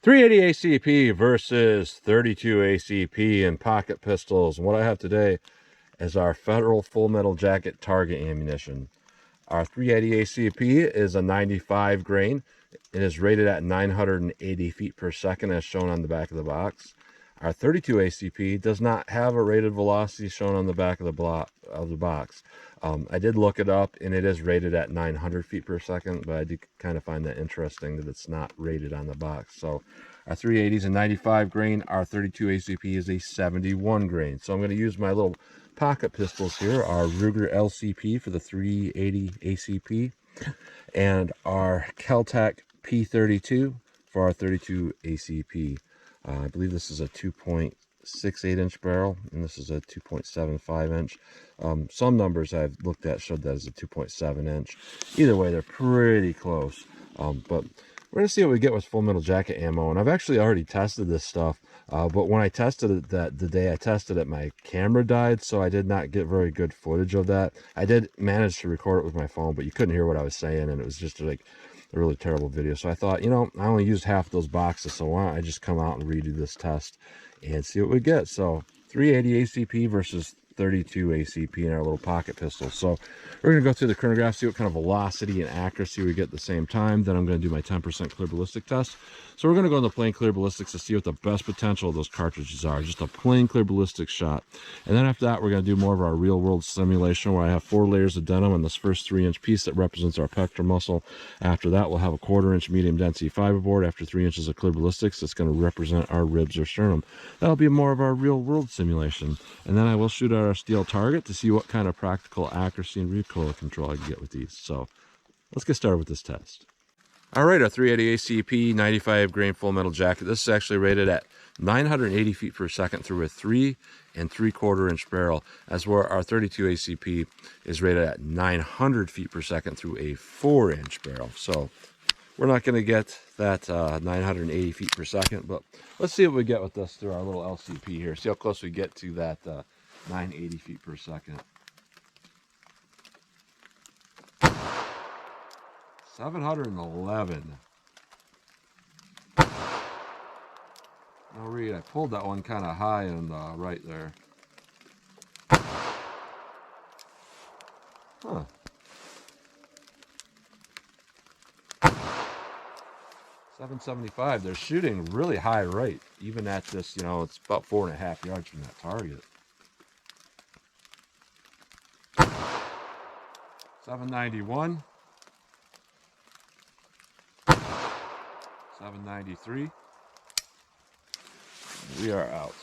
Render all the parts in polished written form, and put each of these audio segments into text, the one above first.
380 ACP versus 32 ACP in pocket pistols. And what I have today is our Federal Full Metal Jacket target ammunition. Our 380 ACP is a 95 grain. It is rated at 980 feet per second as shown on the back of the box. Our 32 ACP does not have a rated velocity shown on the back of the box. I did look it up, and it is rated at 900 feet per second, but I did kind of find that interesting that it's not rated on the box. So our 380 is a 95 grain. Our 32 ACP is a 71 grain. So I'm going to use my little pocket pistols here, our Ruger LCP for the 380 ACP, and our kel-tec P32 for our 32 ACP. I believe this is a 2.68 inch barrel, and this is a 2.75 inch. Some numbers I've looked at showed that as a 2.7 inch. Either way, they're pretty close. But we're going to see what we get with Full Metal Jacket ammo. And I've actually already tested this stuff, but when I tested it, the day I tested it, my camera died, so I did not get very good footage of that. I did manage to record it with my phone, but you couldn't hear what I was saying, and it was just like a really terrible video. So I thought, you know, I only used half those boxes, so why don't I just come out and redo this test and see what we get. So 380 ACP versus 32 ACP in our little pocket pistol. So we're going to go through the chronograph, see what kind of velocity and accuracy we get at the same time. Then I'm going to do my 10% clear ballistic test. So we're going to go into plain clear ballistics to see what the best potential of those cartridges are. Just a plain clear ballistic shot. And then after that, we're going to do more of our real world simulation where I have 4 layers of denim on this first 3-inch piece that represents our pectoral muscle. After that, we'll have a 1/4-inch medium density fiberboard. After 3 inches of clear ballistics, that's going to represent our ribs or sternum. That'll be more of our real world simulation. And then I will shoot at our steel target to see what kind of practical accuracy and recoil control I can get with these. So let's get started with this test. All right, our 380 ACP 95 grain Full Metal Jacket. This is actually rated at 980 feet per second through a 3 3/4 inch barrel, as where our 32 ACP is rated at 900 feet per second through a 4-inch barrel. So we're not going to get that 980 feet per second, but let's see what we get with this through our little LCP here. See how close we get to that 980 feet per second. 711. No read. I pulled that one kind of high and right there. Huh. 775. They're shooting really high right, even at this, you know, it's about 4.5 yards from that target. 791. 793. We are out.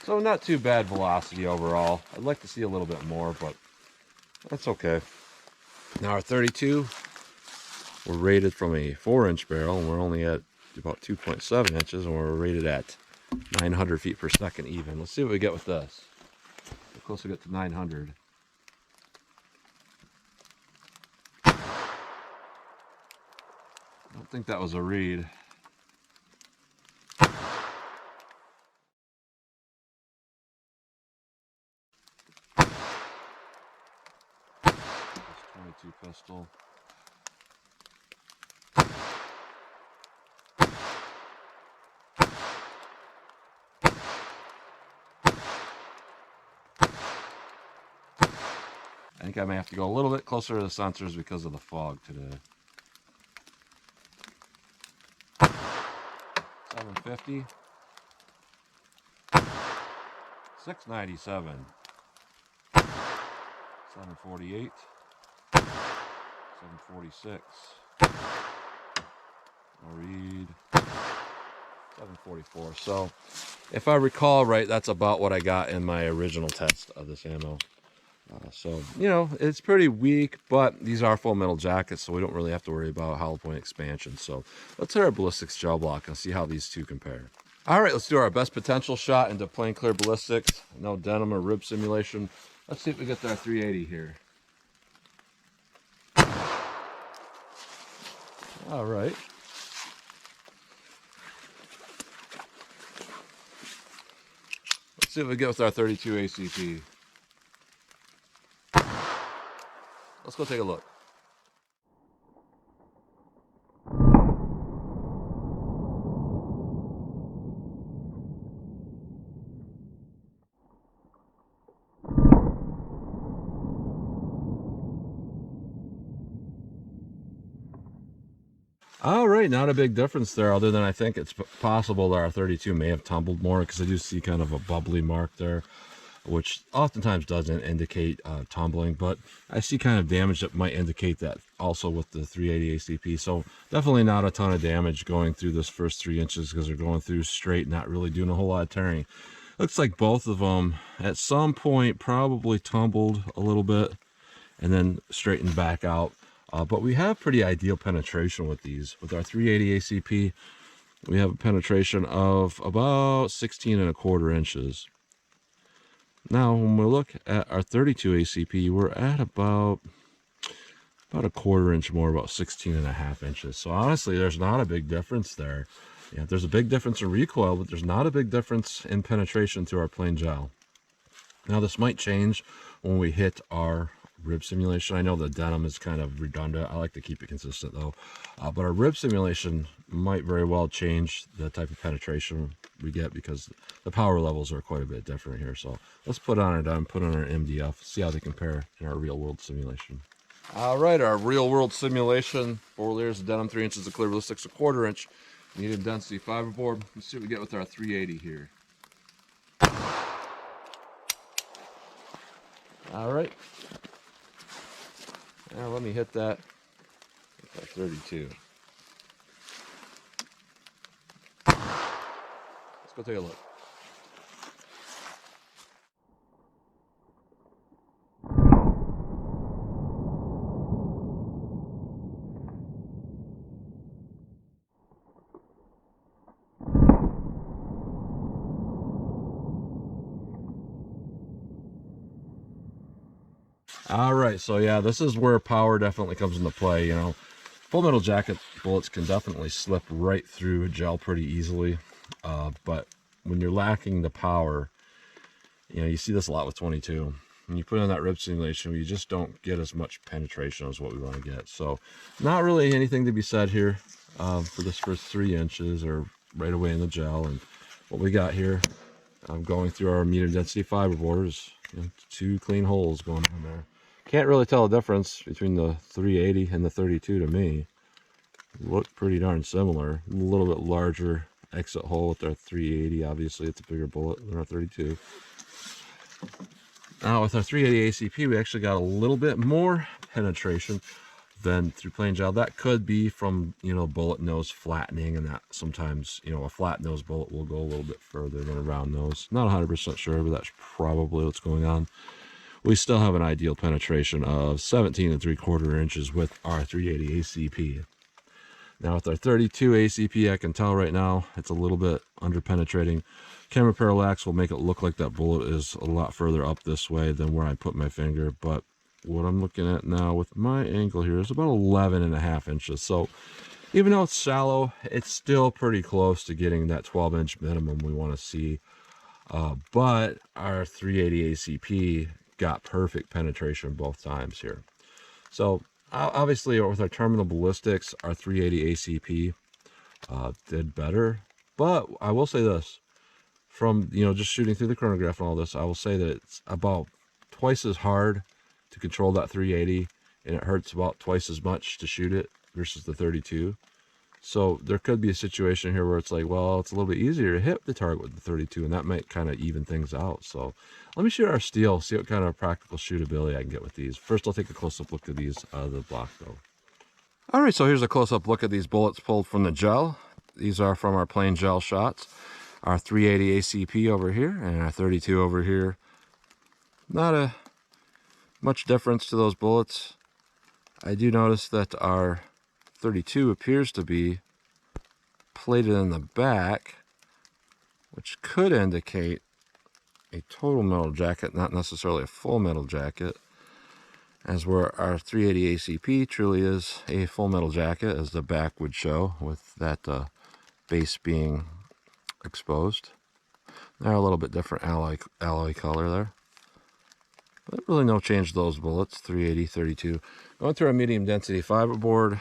So not too bad velocity overall. I'd like to see a little bit more, but that's okay. Now our 32, we're rated from a 4-inch barrel, and we're only at about 2.7 inches, and we're rated at 900 feet per second even. Let's see what we get with this. How close we get to 900. I don't think that was a read. This 22 pistol. I think I may have to go a little bit closer to the sensors because of the fog today. 750. 697. 748. 746. No read. 744. So, if I recall right, that's about what I got in my original test of this ammo. So, you know, it's pretty weak, but these are Full Metal Jackets, so we don't really have to worry about hollow point expansion. So let's hit our ballistics gel block and see how these two compare. All right, let's do our best potential shot into plain clear ballistics. No denim or rib simulation. Let's see if we get our 380 here. All right. Let's see what we get with our 32 ACP. Let's go take a look. All right, not a big difference there, other than I think it's possible that our 32 may have tumbled more, because I do see kind of a bubbly mark there, which oftentimes doesn't indicate tumbling, but I see kind of damage that might indicate that also with the 380 ACP. So definitely not a ton of damage going through this first 3 inches, because they're going through straight, not really doing a whole lot of tearing. Looks like both of them at some point probably tumbled a little bit and then straightened back out. But we have pretty ideal penetration with these. With our 380 ACP, we have a penetration of about 16.25 inches. Now, when we look at our 32 ACP, we're at about a 1/4 inch more, about 16.5 inches. So honestly, there's not a big difference there. Yeah, there's a big difference in recoil, but there's not a big difference in penetration through our plain gel. Now, this might change when we hit our rib simulation. I know the denim is kind of redundant. I like to keep it consistent though. But our rib simulation might very well change the type of penetration we get, because the power levels are quite a bit different here. So let's put on our denim, put on our MDF, see how they compare in our real world simulation. All right, our real world simulation, 4 layers of denim, 3 inches of clear, Ballistic's a 1/4 inch, medium density fiberboard. Let's see what we get with our 380 here. All right. Now let me hit that with our 32. Let's go take a look. All right, so yeah, this is where power definitely comes into play. You know, full metal jacket bullets can definitely slip right through gel pretty easily, but when you're lacking the power, you know, you see this a lot with 22. When you put in that rib simulation, you just don't get as much penetration as what we want to get. So not really anything to be said here for this first 3 inches or right away in the gel. And what we got here, I'm going through our medium density fiberboard, is 2 clean holes going on there. Can't really tell a difference between the 380 and the 32 to me. Look pretty darn similar. A little bit larger exit hole with our 380. Obviously, it's a bigger bullet than our 32. Now, with our 380 ACP, we actually got a little bit more penetration than through plain gel. That could be from, you know, bullet nose flattening, and that sometimes, you know, a flat nose bullet will go a little bit further than a round nose. Not 100% sure, but that's probably what's going on. We still have an ideal penetration of 17.75 inches with our 380 ACP. Now with our 32 ACP, I can tell right now it's a little bit under penetrating. Camera parallax will make it look like that bullet is a lot further up this way than where I put my finger, but what I'm looking at now with my angle here is about 11.5 inches. So even though it's shallow, it's still pretty close to getting that 12-inch minimum we want to see. But our 380 ACP got perfect penetration both times here. So obviously with our terminal ballistics, our 380 ACP did better. But I will say this, from, you know, just shooting through the chronograph and all this, I will say that it's about twice as hard to control that 380, and it hurts about twice as much to shoot it versus the 32. So there could be a situation here where it's like, well, it's a little bit easier to hit the target with the 32, and that might kind of even things out. So let me shoot our steel, see what kind of practical shootability I can get with these. First, I'll take a close-up look at these out of the block, though. All right, so here's a close-up look at these bullets pulled from the gel. These are from our plain gel shots. Our 380 ACP over here and our 32 over here. Not a much difference to those bullets. I do notice that our 32 appears to be plated in the back, which could indicate a total metal jacket, not necessarily a full metal jacket, as where our 380 ACP truly is a full metal jacket, as the back would show, with that base being exposed. They're a little bit different alloy color there, but really no change to those bullets. 380, 32. Going through our medium density fiberboard,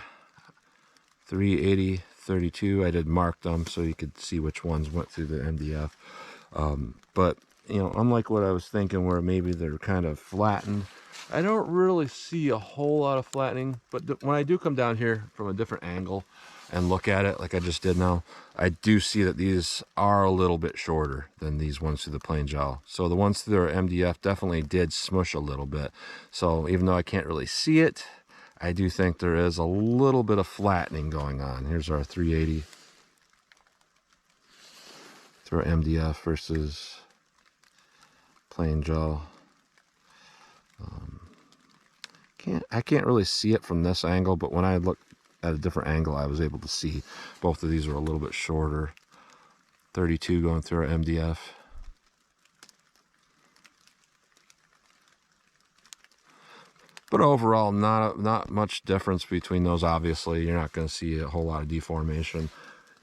380, 32. I did mark them so you could see which ones went through the MDF. But, you know, unlike what I was thinking where maybe they're kind of flattened, I don't really see a whole lot of flattening. But when I do come down here from a different angle, and look at it like I just did now, I do see that these are a little bit shorter than these ones through the plain gel. So the ones through their MDF definitely did smush a little bit. So even though I can't really see it, I do think there is a little bit of flattening going on. Here's our 380 through our MDF versus plain gel. I can't really see it from this angle, but when I look at a different angle, I was able to see both of these are a little bit shorter. 32 going through our MDF. But overall, not much difference between those. Obviously, you're not going to see a whole lot of deformation,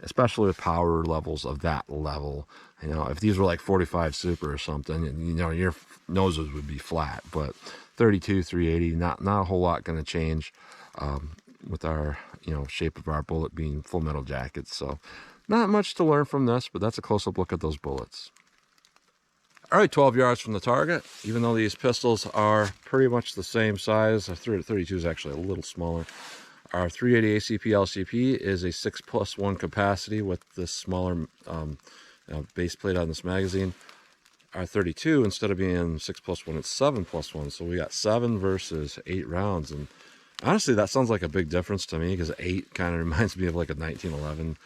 especially with power levels of that level. You know, if these were like 45 Super or something, you know, your noses would be flat. But 32, 380, not a whole lot going to change with our, you know, shape of our bullet being full metal jackets. So not much to learn from this, but that's a close-up look at those bullets. All right, 12 yards from the target. Even though these pistols are pretty much the same size, our 32 is actually a little smaller. Our 380 ACP LCP is a 6+1 capacity with this smaller base plate on this magazine. Our 32, instead of being 6+1, it's 7+1. So we got 7 versus 8 rounds. And honestly, that sounds like a big difference to me, because 8 kind of reminds me of like a 1911.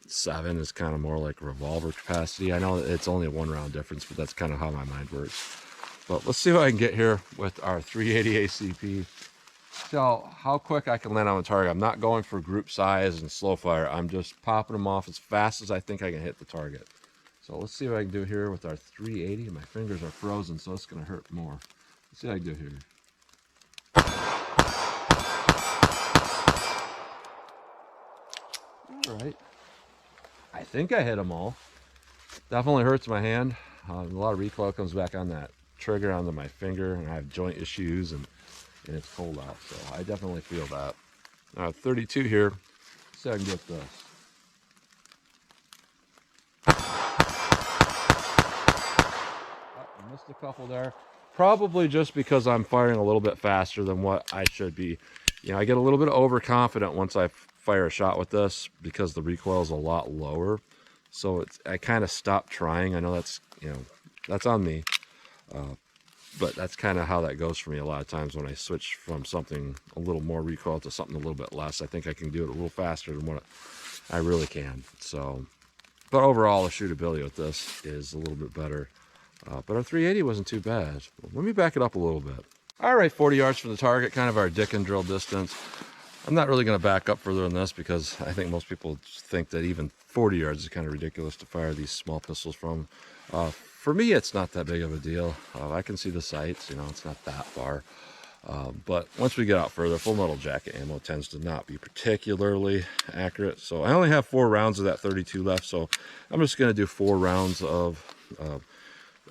7 is kind of more like revolver capacity. I know it's only a 1 round difference, but that's kind of how my mind works. But let's see what I can get here with our 380 ACP. So how quick I can land on a target. I'm not going for group size and slow fire. I'm just popping them off as fast as I think I can hit the target. So let's see what I can do here with our 380. My fingers are frozen, so it's going to hurt more. Let's see what I can do here. All right. I think I hit them all. Definitely hurts my hand. A lot of recoil comes back on that trigger onto my finger, and I have joint issues, and it's cold out, so I definitely feel that. 32 here. Let's see if I can get this. I missed a couple there. Probably just because I'm firing a little bit faster than what I should be. You know, I get a little bit overconfident once I fire a shot with this, because the recoil is a lot lower. So I kind of stopped trying. I know that's, you know, that's on me. But that's kind of how that goes for me a lot of times when I switch from something a little more recoil to something a little bit less. I think I can do it a little faster than what I really can. So, but overall, the shootability with this is a little bit better. But our 380 wasn't too bad. Let me back it up a little bit. All right, 40 yards from the target, kind of our dick and drill distance. I'm not really going to back up further than this, because I think most people think that even 40 yards is kind of ridiculous to fire these small pistols from. For me, it's not that big of a deal. I can see the sights, you know, it's not that far. But once we get out further, full metal jacket ammo tends to not be particularly accurate. So I only have 4 rounds of that 32 left, so I'm just going to do 4 rounds of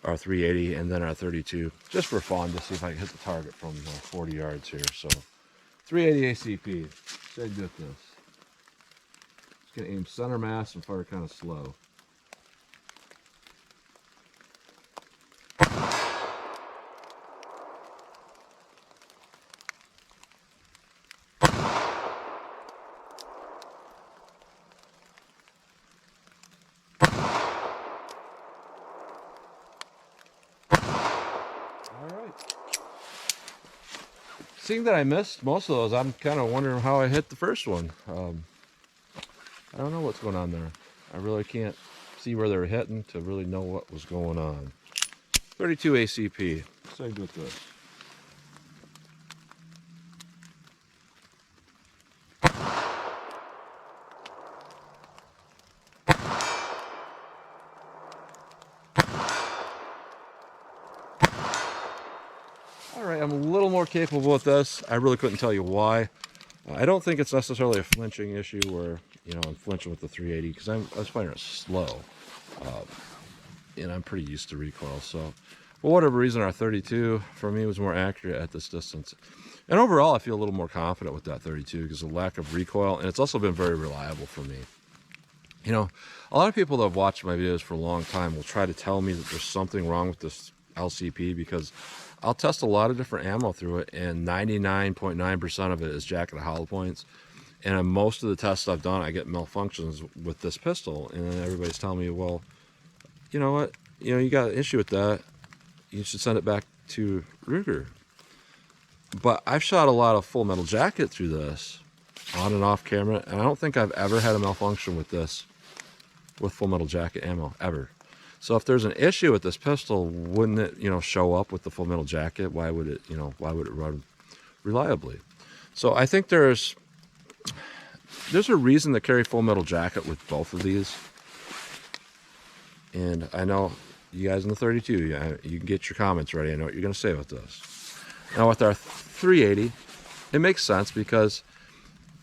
our 380 and then our 32, just for fun, to see if I can hit the target from 40 yards here. So 380 ACP, should get this. Just gonna aim center mass and fire kind of slow. Seeing that I missed most of those, I'm kind of wondering how I hit the first one. I don't know what's going on there. I really can't see where they're hitting to really know what was going on. 32 ACP. So I do with this. I'm a little more capable with this. I really couldn't tell you why. I don't think it's necessarily a flinching issue where, you know, I'm flinching with the 380, because I was firing it slow. And I'm pretty used to recoil. So for whatever reason, our 32 for me was more accurate at this distance. And overall, I feel a little more confident with that 32 because of the lack of recoil. And it's also been very reliable for me. You know, a lot of people that have watched my videos for a long time will try to tell me that there's something wrong with this LCP, because I'll test a lot of different ammo through it, and 99.9% of it is jacket hollow points. And in most of the tests I've done, I get malfunctions with this pistol, and then everybody's telling me, well, you know what, you got an issue with that, you should send it back to Ruger. But I've shot a lot of full metal jacket through this on and off camera, and I don't think I've ever had a malfunction with this, with full metal jacket ammo, ever. So if there's an issue with this pistol, wouldn't it, show up with the full metal jacket? Why would it, why would it run reliably? So I think there's a reason to carry full metal jacket with both of these. And I know you guys in the 32, you can get your comments ready. I know what you're going to say with this. Now with our 380, it makes sense because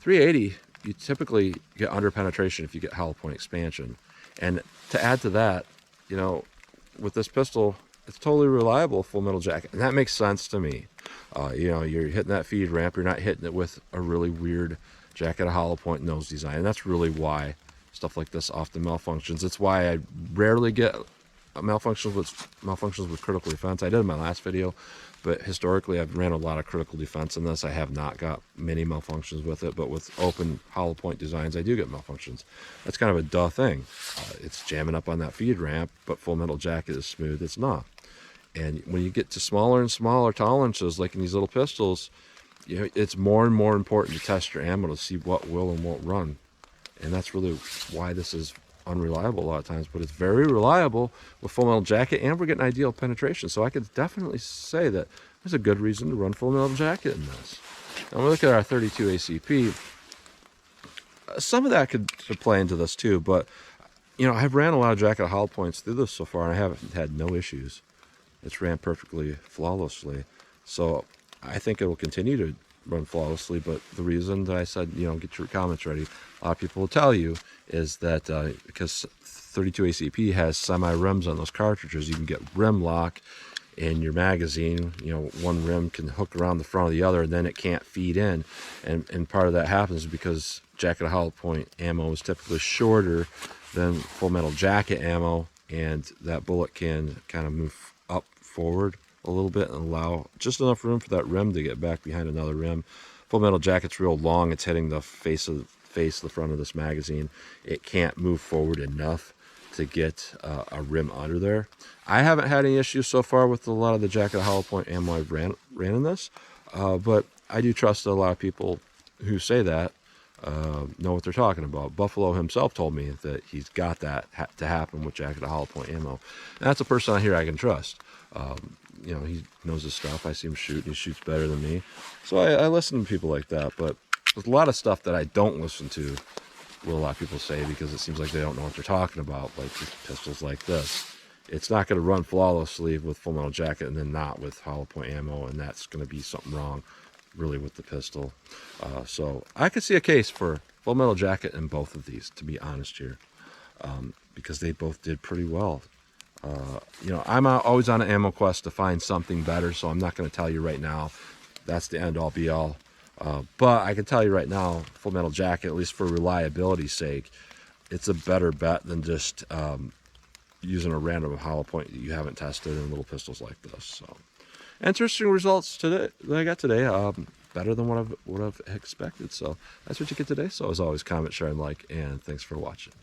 380, you typically get under penetration if you get hollow point expansion. And to add to that, with this pistol, it's totally reliable full metal jacket. And that makes sense to me. You're hitting that feed ramp, you're not hitting it with a really weird jacket, a hollow point nose design. And that's really why stuff like this often malfunctions. It's why I rarely get malfunctions with critical defense. I did in my last video, but historically I've ran a lot of critical defense in this. I have not got many malfunctions with it, but with open hollow point designs, I do get malfunctions. That's kind of a duh thing. It's jamming up on that feed ramp, but full metal jacket is smooth. It's not. And when you get to smaller and smaller tolerances, like in these little pistols, it's more and more important to test your ammo to see what will and won't run. And that's really why this is unreliable a lot of times, but it's very reliable with full metal jacket, and we're getting ideal penetration. So I could definitely say that there's a good reason to run full metal jacket in this. Now when we look at our 32 ACP, some of that could play into this too, but I've ran a lot of jacket hollow points through this so far, and I haven't had no issues. It's ran perfectly flawlessly. So I think it will continue to run flawlessly, but the reason that I said, get your comments ready, a lot of people will tell you, is that because 32 ACP has semi-rims on those cartridges, you can get rim lock in your magazine. One rim can hook around the front of the other, and then it can't feed in. And part of that happens because jacket hollow point ammo is typically shorter than full metal jacket ammo, and that bullet can kind of move up forward a little bit and allow just enough room for that rim to get back behind another rim. Full metal jacket's real long. It's hitting the face of the front of this magazine. It can't move forward enough to get a rim under there. I haven't had any issues so far with a lot of the jacket hollow point ammo I've ran in this, but I do trust that a lot of people who say that know what they're talking about. Buffalo himself told me that he's got that to happen with jacket hollow point ammo. And that's a person out here I can trust. He knows his stuff. I see him shoot, and he shoots better than me. So I listen to people like that, but there's a lot of stuff that I don't listen to, what a lot of people say, because it seems like they don't know what they're talking about, like pistols like this. It's not going to run flawlessly with full metal jacket and then not with hollow point ammo, and that's going to be something wrong, really, with the pistol. So I could see a case for full metal jacket in both of these, to be honest here, because they both did pretty well. I'm always on an ammo quest to find something better, so I'm not going to tell you right now that's the end all be all. But I can tell you right now, full metal jacket, at least for reliability's sake, it's a better bet than just using a random hollow point that you haven't tested in little pistols like this. So interesting results today that I got today. Better than what I've expected. So that's what you get today. So as always, comment, share, and like, and thanks for watching.